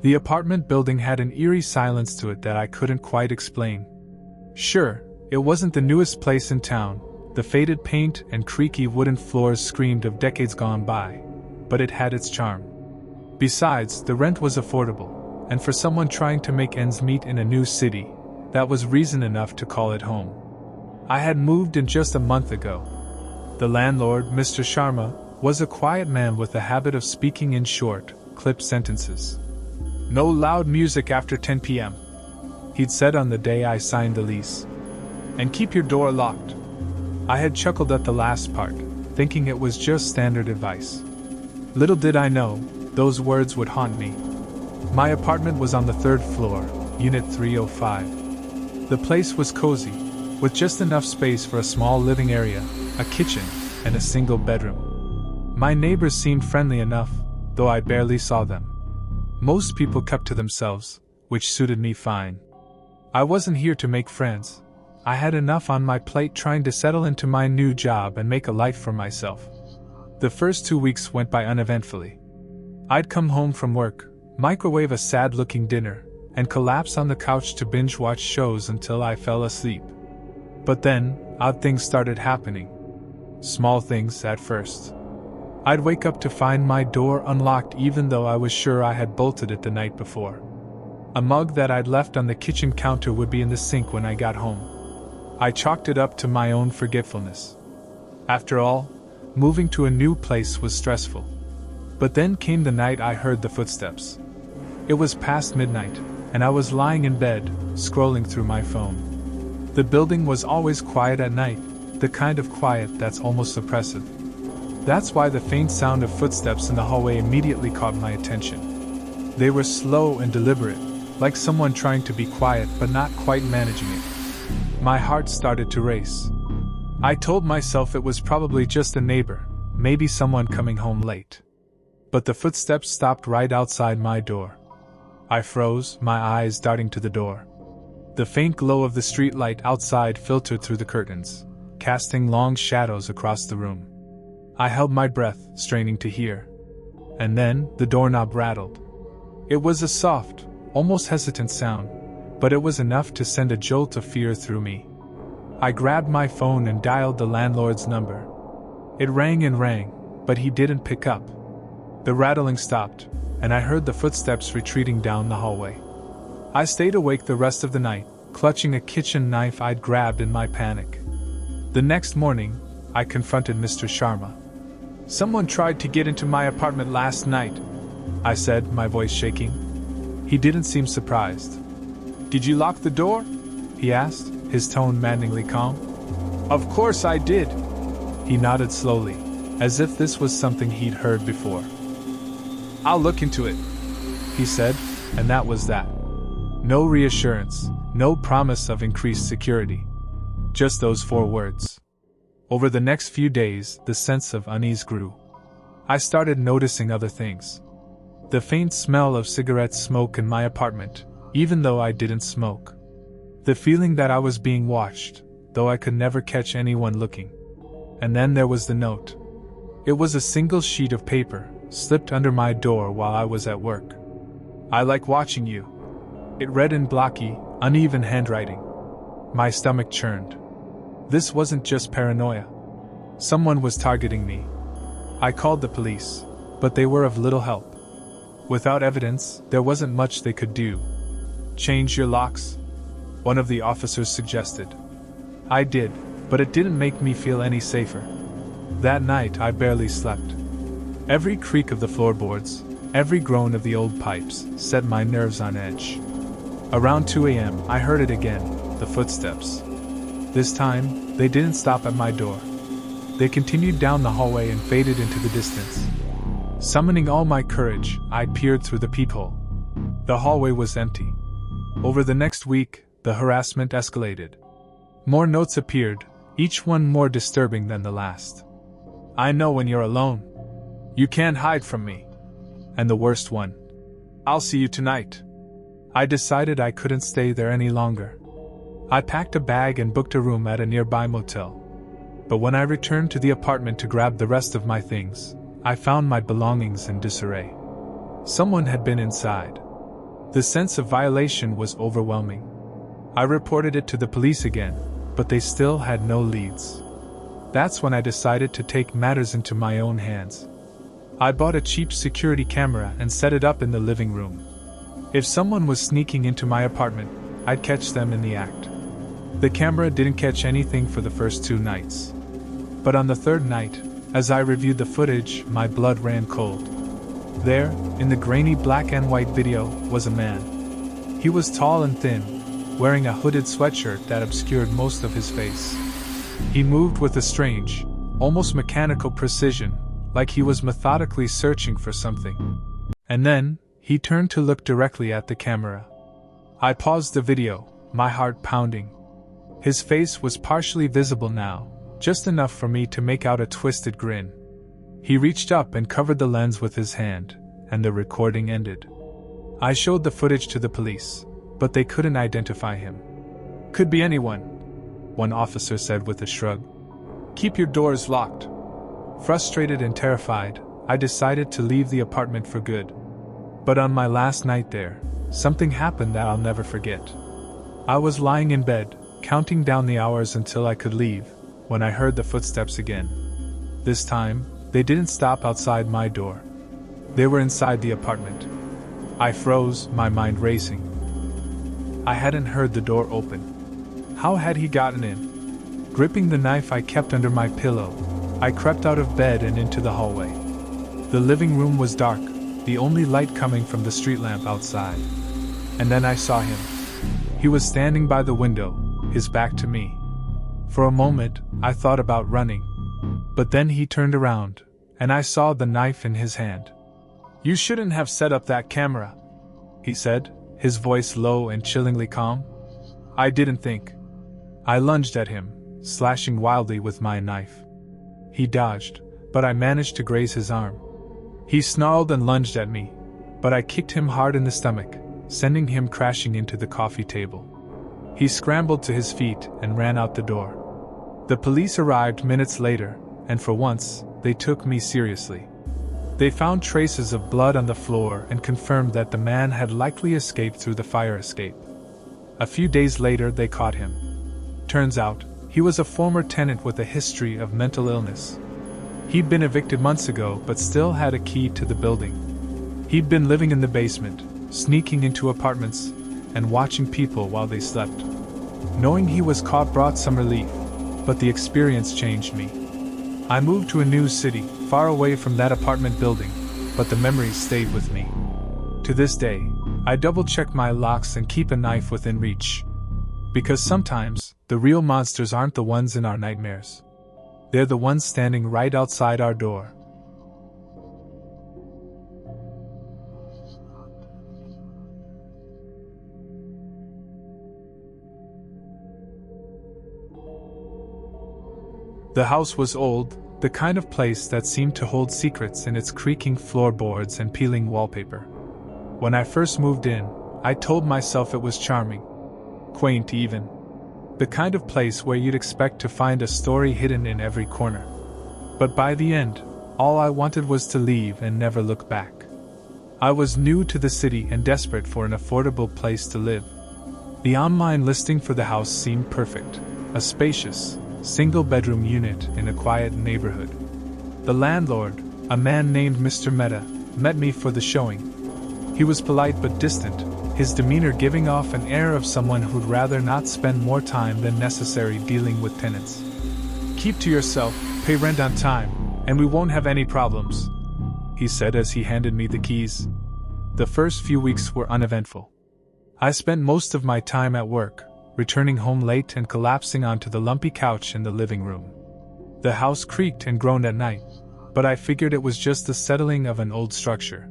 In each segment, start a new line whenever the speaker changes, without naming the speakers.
The apartment building had an eerie silence to it that I couldn't quite explain. Sure, it wasn't the newest place in town, the faded paint and creaky wooden floors screamed of decades gone by, but it had its charm. Besides, the rent was affordable, and for someone trying to make ends meet in a new city, that was reason enough to call it home. I had moved in just a month ago. The landlord, Mr. Sharma, was a quiet man with a habit of speaking in short, clipped sentences. "No loud music after 10 p.m., he'd said on the day I signed the lease. "And keep your door locked." I had chuckled at the last part, thinking it was just standard advice. Little did I know, those words would haunt me. My apartment was on the 3rd floor, Unit 305. The place was cozy, with just enough space for a small living area, a kitchen, and a single bedroom. My neighbors seemed friendly enough, though I barely saw them. Most people kept to themselves, which suited me fine. I wasn't here to make friends. I had enough on my plate trying to settle into my new job and make a life for myself. The first 2 weeks went by uneventfully. I'd come home from work, microwave a sad-looking dinner, and collapse on the couch to binge-watch shows until I fell asleep. But then, odd things started happening. Small things at first. I'd wake up to find my door unlocked even though I was sure I had bolted it the night before. A mug that I'd left on the kitchen counter would be in the sink when I got home. I chalked it up to my own forgetfulness. After all, moving to a new place was stressful. But then came the night I heard the footsteps. It was past midnight, and I was lying in bed, scrolling through my phone. The building was always quiet at night, the kind of quiet that's almost oppressive. That's why the faint sound of footsteps in the hallway immediately caught my attention. They were slow and deliberate, like someone trying to be quiet but not quite managing it. My heart started to race. I told myself it was probably just a neighbor, maybe someone coming home late. But the footsteps stopped right outside my door. I froze, my eyes darting to the door. The faint glow of the streetlight outside filtered through the curtains, casting long shadows across the room. I held my breath, straining to hear. And then, the doorknob rattled. It was a soft, almost hesitant sound, but it was enough to send a jolt of fear through me. I grabbed my phone and dialed the landlord's number. It rang and rang, but he didn't pick up. The rattling stopped, and I heard the footsteps retreating down the hallway. I stayed awake the rest of the night, clutching a kitchen knife I'd grabbed in my panic. The next morning, I confronted Mr. Sharma. "Someone tried to get into my apartment last night," I said, my voice shaking. He didn't seem surprised. "Did you lock the door?" he asked, his tone maddeningly calm. "Of course I did." He nodded slowly, as if this was something he'd heard before. "I'll look into it," he said, and that was that. No reassurance, no promise of increased security. Just those 4 words. Over the next few days, the sense of unease grew. I started noticing other things. The faint smell of cigarette smoke in my apartment, even though I didn't smoke. The feeling that I was being watched, though I could never catch anyone looking. And then there was the note. It was a single sheet of paper, slipped under my door while I was at work. "I like watching you." It read in blocky, uneven handwriting. My stomach churned. This wasn't just paranoia. Someone was targeting me. I called the police, but they were of little help. Without evidence, there wasn't much they could do. "Change your locks?" one of the officers suggested. I did, but it didn't make me feel any safer. That night I barely slept. Every creak of the floorboards, every groan of the old pipes, set my nerves on edge. Around 2 a.m., I heard it again, the footsteps. This time, they didn't stop at my door. They continued down the hallway and faded into the distance. Summoning all my courage, I peered through the peephole. The hallway was empty. Over the next week, the harassment escalated. More notes appeared, each one more disturbing than the last. "I know when you're alone. You can't hide from me." And the worst one. "I'll see you tonight." I decided I couldn't stay there any longer. I packed a bag and booked a room at a nearby motel. But when I returned to the apartment to grab the rest of my things, I found my belongings in disarray. Someone had been inside. The sense of violation was overwhelming. I reported it to the police again, but they still had no leads. That's when I decided to take matters into my own hands. I bought a cheap security camera and set it up in the living room. If someone was sneaking into my apartment, I'd catch them in the act. The camera didn't catch anything for the first 2 nights. But on the 3rd night, as I reviewed the footage, my blood ran cold. There, in the grainy black and white video, was a man. He was tall and thin, wearing a hooded sweatshirt that obscured most of his face. He moved with a strange, almost mechanical precision, like he was methodically searching for something. And then, he turned to look directly at the camera. I paused the video, my heart pounding. His face was partially visible now, just enough for me to make out a twisted grin. He reached up and covered the lens with his hand, and the recording ended. I showed the footage to the police, but they couldn't identify him. "Could be anyone," one officer said with a shrug. "Keep your doors locked." Frustrated and terrified, I decided to leave the apartment for good. But on my last night there, something happened that I'll never forget. I was lying in bed, counting down the hours until I could leave, when I heard the footsteps again. This time, they didn't stop outside my door. They were inside the apartment. I froze, my mind racing. I hadn't heard the door open. How had he gotten in? Gripping the knife I kept under my pillow, I crept out of bed and into the hallway. The living room was dark, the only light coming from the street lamp outside. And then I saw him. He was standing by the window, his back to me. For a moment, I thought about running. But then he turned around, and I saw the knife in his hand. "You shouldn't have set up that camera," he said, his voice low and chillingly calm. I didn't think. I lunged at him, slashing wildly with my knife. He dodged, but I managed to graze his arm. He snarled and lunged at me, but I kicked him hard in the stomach, sending him crashing into the coffee table. He scrambled to his feet and ran out the door. The police arrived minutes later, and for once, they took me seriously. They found traces of blood on the floor and confirmed that the man had likely escaped through the fire escape. A few days later, they caught him. Turns out, he was a former tenant with a history of mental illness. He'd been evicted months ago but still had a key to the building. He'd been living in the basement, sneaking into apartments, and watching people while they slept. Knowing he was caught brought some relief, but the experience changed me. I moved to a new city, far away from that apartment building, but the memories stayed with me. To this day, I double-check my locks and keep a knife within reach. Because sometimes, the real monsters aren't the ones in our nightmares. They're the ones standing right outside our door. The house was old, the kind of place that seemed to hold secrets in its creaking floorboards and peeling wallpaper. When I first moved in, I told myself it was charming. Quaint even. The kind of place where you'd expect to find a story hidden in every corner. But by the end, all I wanted was to leave and never look back. I was new to the city and desperate for an affordable place to live. The online listing for the house seemed perfect, a spacious, single-bedroom unit in a quiet neighborhood. The landlord, a man named Mr. Mehta, met me for the showing. He was polite but distant, his demeanor giving off an air of someone who'd rather not spend more time than necessary dealing with tenants. "Keep to yourself, pay rent on time, and we won't have any problems," he said as he handed me the keys. The first few weeks were uneventful. I spent most of my time at work, returning home late and collapsing onto the lumpy couch in the living room. The house creaked and groaned at night, but I figured it was just the settling of an old structure.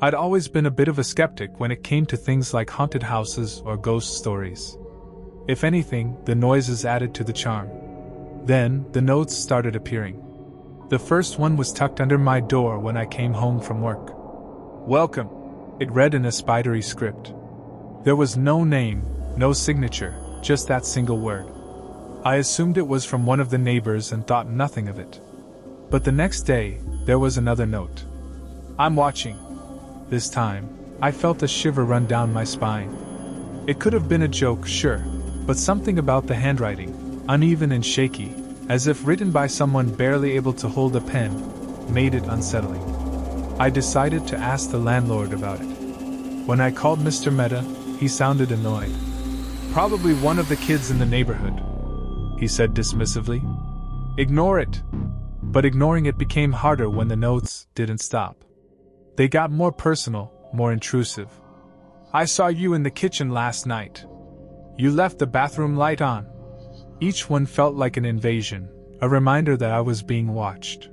I'd always been a bit of a skeptic when it came to things like haunted houses or ghost stories. If anything, the noises added to the charm. Then, the notes started appearing. The first one was tucked under my door when I came home from work. "Welcome," it read in a spidery script. There was no name, no signature, just that single word. I assumed it was from one of the neighbors and thought nothing of it. But the next day, there was another note. "I'm watching." This time, I felt a shiver run down my spine. It could have been a joke, sure, but something about the handwriting, uneven and shaky, as if written by someone barely able to hold a pen, made it unsettling. I decided to ask the landlord about it. When I called Mr. Mehta, he sounded annoyed. "Probably one of the kids in the neighborhood," he said dismissively. "Ignore it." But ignoring it became harder when the notes didn't stop. They got more personal, more intrusive. "I saw you in the kitchen last night. You left the bathroom light on." Each one felt like an invasion, a reminder that I was being watched.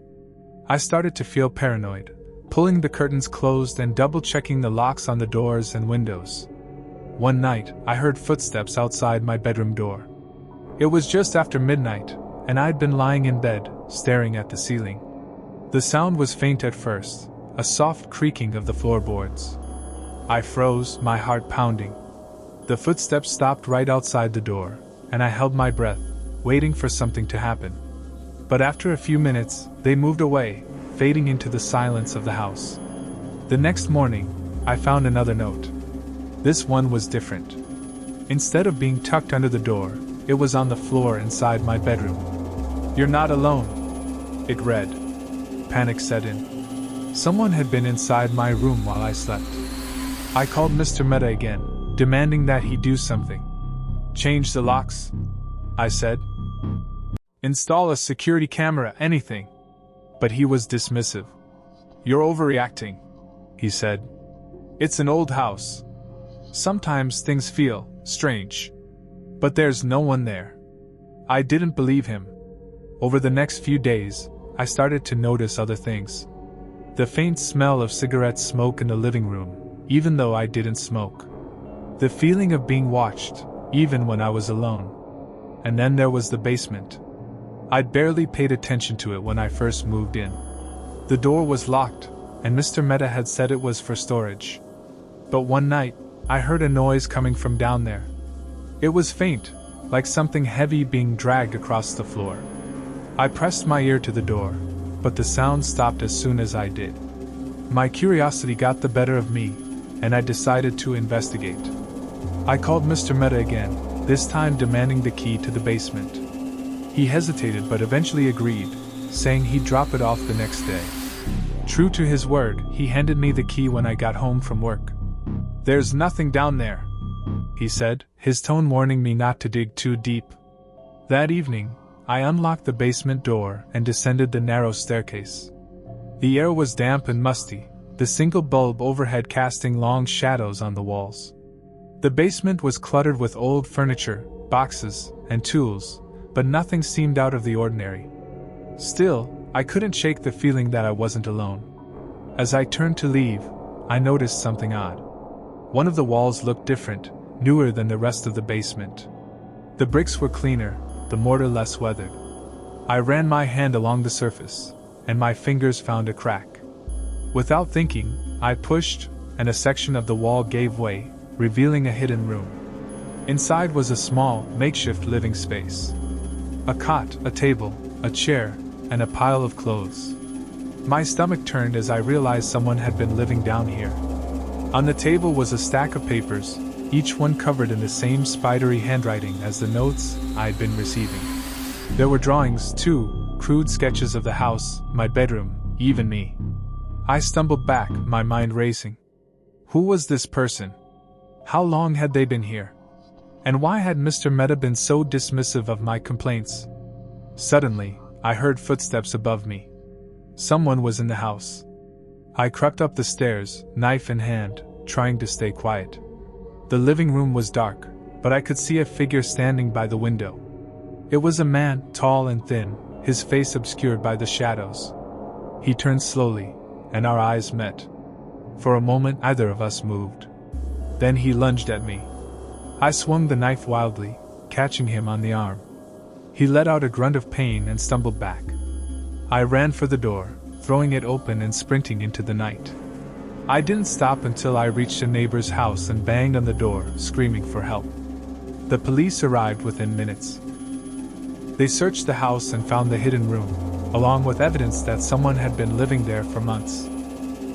I started to feel paranoid, pulling the curtains closed and double-checking the locks on the doors and windows. One night, I heard footsteps outside my bedroom door. It was just after midnight, and I'd been lying in bed, staring at the ceiling. The sound was faint at first, a soft creaking of the floorboards. I froze, my heart pounding. The footsteps stopped right outside the door, and I held my breath, waiting for something to happen. But after a few minutes, they moved away, fading into the silence of the house. The next morning, I found another note. This one was different. Instead of being tucked under the door, it was on the floor inside my bedroom. "You're not alone," it read. Panic set in. Someone had been inside my room while I slept. I called Mr. Mehta again, demanding that he do something. "Change the locks," I said. "Install a security camera, anything." But he was dismissive. "You're overreacting," he said. "It's an old house. Sometimes things feel strange. But there's no one there." I didn't believe him. Over the next few days, I started to notice other things. The faint smell of cigarette smoke in the living room, even though I didn't smoke. The feeling of being watched, even when I was alone. And then there was the basement. I'd barely paid attention to it when I first moved in. The door was locked, and Mr. Mehta had said it was for storage. But one night, I heard a noise coming from down there. It was faint, like something heavy being dragged across the floor. I pressed my ear to the door, but the sound stopped as soon as I did. My curiosity got the better of me, and I decided to investigate. I called Mr. Mehta again, this time demanding the key to the basement. He hesitated but eventually agreed, saying he'd drop it off the next day. True to his word, he handed me the key when I got home from work. "There's nothing down there," he said, his tone warning me not to dig too deep. That evening, I unlocked the basement door and descended the narrow staircase. The air was damp and musty, the single bulb overhead casting long shadows on the walls. The basement was cluttered with old furniture, boxes, and tools, but nothing seemed out of the ordinary. Still, I couldn't shake the feeling that I wasn't alone. As I turned to leave, I noticed something odd. One of the walls looked different, newer than the rest of the basement. The bricks were cleaner, the mortar less weathered. I ran my hand along the surface, and my fingers found a crack. Without thinking, I pushed, and a section of the wall gave way, revealing a hidden room. Inside was a small, makeshift living space. A cot, a table, a chair, and a pile of clothes. My stomach turned as I realized someone had been living down here. On the table was a stack of papers, each one covered in the same spidery handwriting as the notes I'd been receiving. There were drawings, too, crude sketches of the house, my bedroom, even me. I stumbled back, my mind racing. Who was this person? How long had they been here? And why had Mr. Mehta been so dismissive of my complaints? Suddenly, I heard footsteps above me. Someone was in the house. I crept up the stairs, knife in hand, trying to stay quiet. The living room was dark, but I could see a figure standing by the window. It was a man, tall and thin, his face obscured by the shadows. He turned slowly, and our eyes met. For a moment neither of us moved. Then he lunged at me. I swung the knife wildly, catching him on the arm. He let out a grunt of pain and stumbled back. I ran for the door, throwing it open and sprinting into the night. I didn't stop until I reached a neighbor's house and banged on the door, screaming for help. The police arrived within minutes. They searched the house and found the hidden room, along with evidence that someone had been living there for months.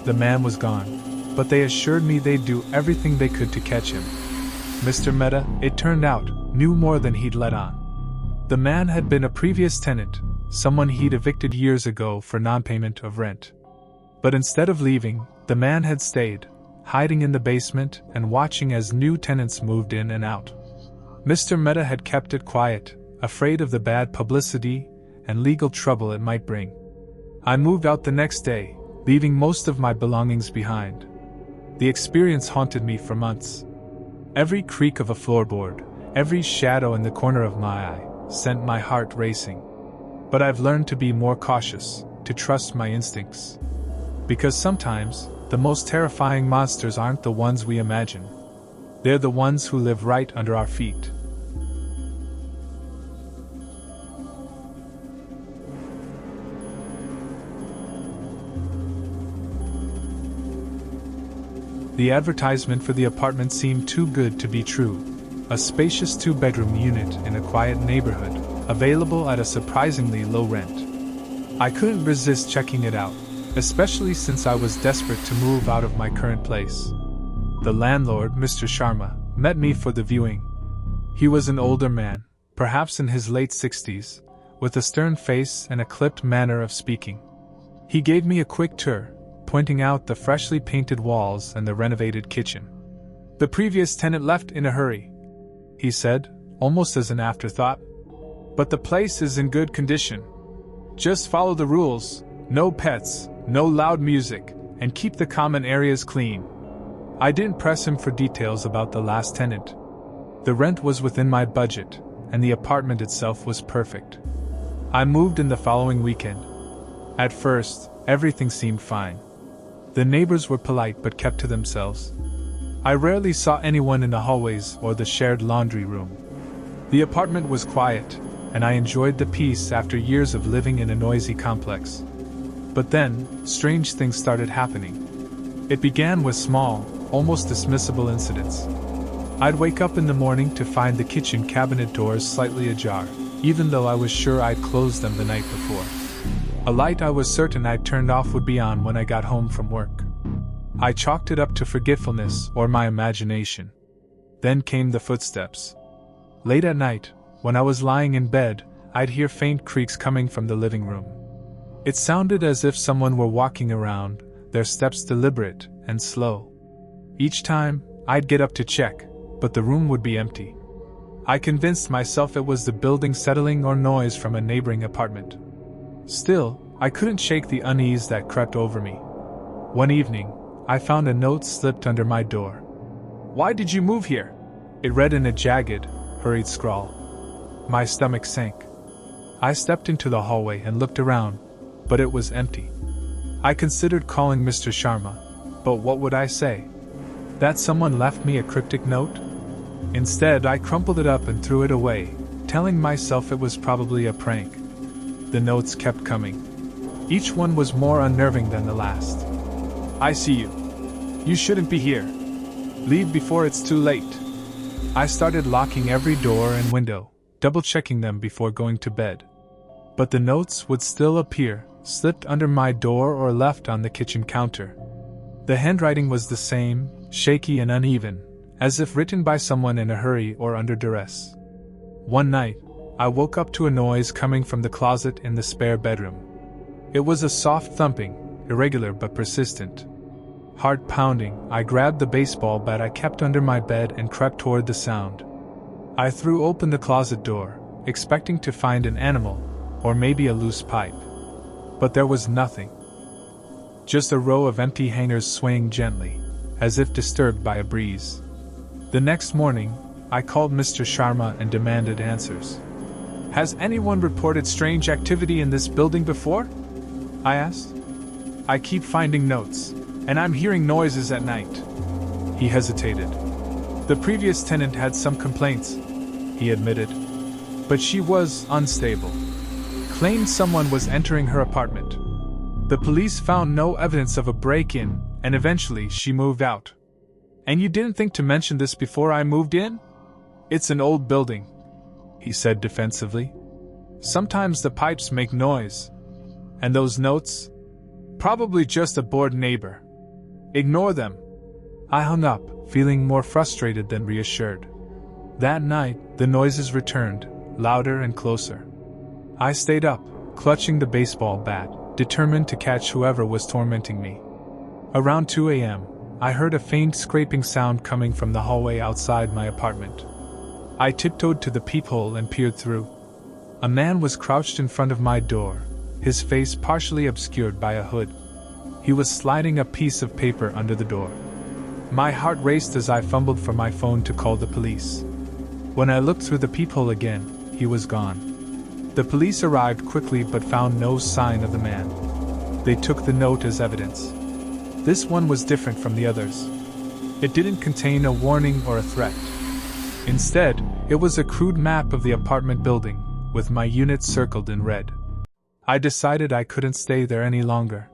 The man was gone, but they assured me they'd do everything they could to catch him. Mr. Mehta, it turned out, knew more than he'd let on. The man had been a previous tenant, someone he'd evicted years ago for non-payment of rent. But instead of leaving, the man had stayed, hiding in the basement and watching as new tenants moved in and out. Mr. Mehta had kept it quiet, afraid of the bad publicity and legal trouble it might bring. I moved out the next day, leaving most of my belongings behind. The experience haunted me for months. Every creak of a floorboard, every shadow in the corner of my eye, sent my heart racing. But I've learned to be more cautious, to trust my instincts. Because sometimes, the most terrifying monsters aren't the ones we imagine. They're the ones who live right under our feet. The advertisement for the apartment seemed too good to be true. A spacious 2-bedroom unit in a quiet neighborhood, available at a surprisingly low rent. I couldn't resist checking it out, especially since I was desperate to move out of my current place. The landlord, Mr. Sharma, met me for the viewing. He was an older man, perhaps in his late 60s, with a stern face and a clipped manner of speaking. He gave me a quick tour, pointing out the freshly painted walls and the renovated kitchen. "The previous tenant left in a hurry," he said, almost as an afterthought. "But the place is in good condition. Just follow the rules, no pets, no loud music, and keep the common areas clean." I didn't press him for details about the last tenant. The rent was within my budget, and the apartment itself was perfect. I moved in the following weekend. At first, everything seemed fine. The neighbors were polite but kept to themselves. I rarely saw anyone in the hallways or the shared laundry room. The apartment was quiet, and I enjoyed the peace after years of living in a noisy complex. But then, strange things started happening. It began with small, almost dismissible incidents. I'd wake up in the morning to find the kitchen cabinet doors slightly ajar, even though I was sure I'd closed them the night before. A light I was certain I'd turned off would be on when I got home from work. I chalked it up to forgetfulness or my imagination. Then came the footsteps. Late at night, when I was lying in bed, I'd hear faint creaks coming from the living room. It sounded as if someone were walking around, their steps deliberate and slow. Each time, I'd get up to check, but the room would be empty. I convinced myself it was the building settling or noise from a neighboring apartment. Still, I couldn't shake the unease that crept over me. One evening, I found a note slipped under my door. "Why did you move here?" It read in a jagged, hurried scrawl. My stomach sank. I stepped into the hallway and looked around, but it was empty. I considered calling Mr. Sharma, but what would I say? That someone left me a cryptic note? Instead, I crumpled it up and threw it away, telling myself it was probably a prank. The notes kept coming. Each one was more unnerving than the last. "I see you. You shouldn't be here. Leave before it's too late." I started locking every door and window, double-checking them before going to bed. But the notes would still appear, slipped under my door or left on the kitchen counter. The handwriting was the same, shaky and uneven, as if written by someone in a hurry or under duress. One night, I woke up to a noise coming from the closet in the spare bedroom. It was a soft thumping, irregular but persistent. Heart pounding, I grabbed the baseball bat I kept under my bed and crept toward the sound. I threw open the closet door, expecting to find an animal, or maybe a loose pipe. But there was nothing. Just a row of empty hangers swaying gently, as if disturbed by a breeze. The next morning, I called Mr. Sharma and demanded answers. "Has anyone reported strange activity in this building before?" I asked. "I keep finding notes, and I'm hearing noises at night." He hesitated. "The previous tenant had some complaints," he admitted. "But she was unstable. Claimed someone was entering her apartment. The police found no evidence of a break-in, and eventually she moved out." "And you didn't think to mention this before I moved in?" "It's an old building," he said defensively. "Sometimes the pipes make noise. And those notes? Probably just a bored neighbor. Ignore them, I hung up, feeling more frustrated than reassured. That night, the noises returned, louder and closer. I stayed up, clutching the baseball bat, determined to catch whoever was tormenting me. Around 2 a.m., I heard a faint scraping sound coming from the hallway outside my apartment. I tiptoed to the peephole and peered through. A man was crouched in front of my door, his face partially obscured by a hood. He was sliding a piece of paper under the door. My heart raced as I fumbled for my phone to call the police. When I looked through the peephole again, he was gone. The police arrived quickly but found no sign of the man. They took the note as evidence. This one was different from the others. It didn't contain a warning or a threat. Instead, it was a crude map of the apartment building, with my unit circled in red. I decided I couldn't stay there any longer.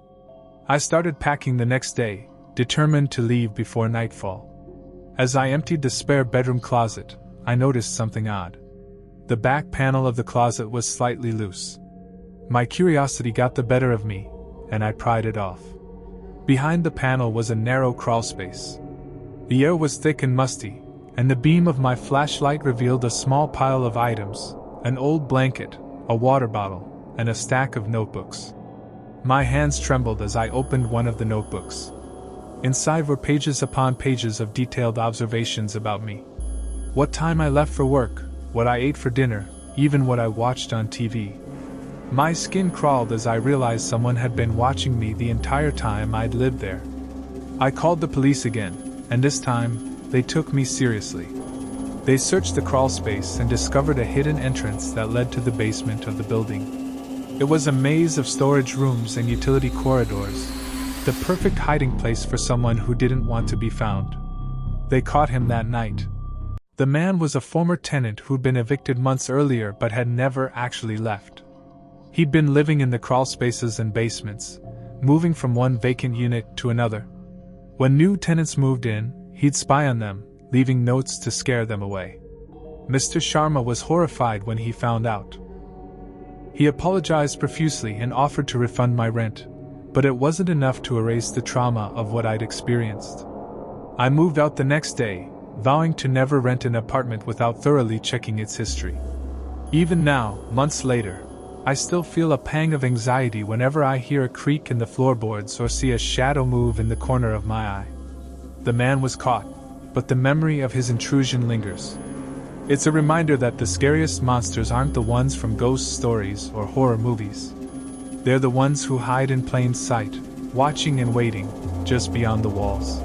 I started packing the next day, determined to leave before nightfall. As I emptied the spare bedroom closet, I noticed something odd. The back panel of the closet was slightly loose. My curiosity got the better of me, and I pried it off. Behind the panel was a narrow crawlspace. The air was thick and musty, and the beam of my flashlight revealed a small pile of items, an old blanket, a water bottle, and a stack of notebooks. My hands trembled as I opened one of the notebooks. Inside were pages upon pages of detailed observations about me. What time I left for work, what I ate for dinner, even what I watched on TV. My skin crawled as I realized someone had been watching me the entire time I'd lived there. I called the police again, and this time, they took me seriously. They searched the crawlspace and discovered a hidden entrance that led to the basement of the building. It was a maze of storage rooms and utility corridors, the perfect hiding place for someone who didn't want to be found. They caught him that night. The man was a former tenant who'd been evicted months earlier but had never actually left. He'd been living in the crawlspaces and basements, moving from one vacant unit to another. When new tenants moved in, he'd spy on them, leaving notes to scare them away. Mr. Sharma was horrified when he found out. He apologized profusely and offered to refund my rent, but it wasn't enough to erase the trauma of what I'd experienced. I moved out the next day, vowing to never rent an apartment without thoroughly checking its history. Even now, months later, I still feel a pang of anxiety whenever I hear a creak in the floorboards or see a shadow move in the corner of my eye. The man was caught, but the memory of his intrusion lingers. It's a reminder that the scariest monsters aren't the ones from ghost stories or horror movies. They're the ones who hide in plain sight, watching and waiting, just beyond the walls.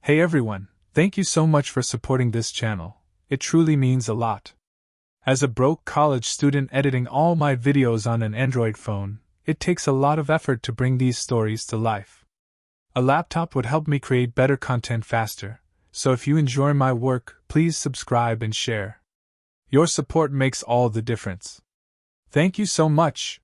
Hey everyone, thank you so much for supporting this channel. It truly means a lot. As a broke college student editing all my videos on an Android phone, it takes a lot of effort to bring these stories to life. A laptop would help me create better content faster, so if you enjoy my work, please subscribe and share. Your support makes all the difference. Thank you so much.